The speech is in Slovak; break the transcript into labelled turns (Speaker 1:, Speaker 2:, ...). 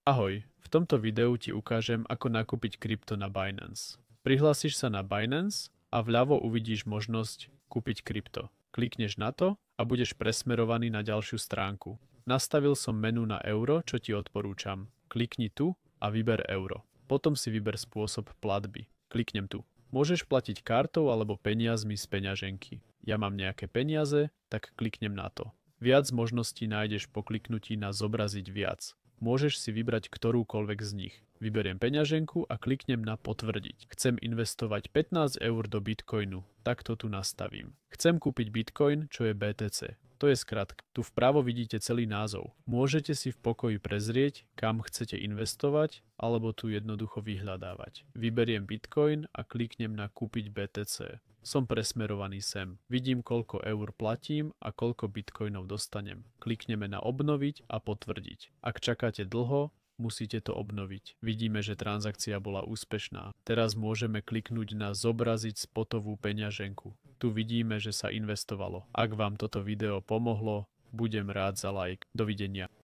Speaker 1: Ahoj, v tomto videu ti ukážem, ako nakúpiť krypto na Binance. Prihlásiš sa na Binance a vľavo uvidíš možnosť kúpiť krypto. Klikneš na to a budeš presmerovaný na ďalšiu stránku. Nastavil som menu na euro, čo ti odporúčam. Klikni tu a vyber euro. Potom si vyber spôsob platby. Kliknem tu. Môžeš platiť kartou alebo peniazmi z peňaženky. Ja mám nejaké peniaze, tak kliknem na to. Viac možností nájdeš po kliknutí na zobraziť viac. Môžeš si vybrať ktorúkoľvek z nich. Vyberiem peňaženku a kliknem na potvrdiť. Chcem investovať 15 eur do Bitcoinu. Tak to tu nastavím. Chcem kúpiť Bitcoin, čo je BTC. To je skratka. Tu vpravo vidíte celý názov. Môžete si v pokoji prezrieť, kam chcete investovať, alebo tu jednoducho vyhľadávať. Vyberiem Bitcoin a kliknem na kúpiť BTC. Som presmerovaný sem. Vidím, koľko eur platím a koľko bitcoinov dostanem. Klikneme na obnoviť a potvrdiť. Ak čakáte dlho, musíte to obnoviť. Vidíme, že transakcia bola úspešná. Teraz môžeme kliknúť na zobraziť spotovú peňaženku. Tu vidíme, že sa investovalo. Ak vám toto video pomohlo, budem rád za like. Dovidenia.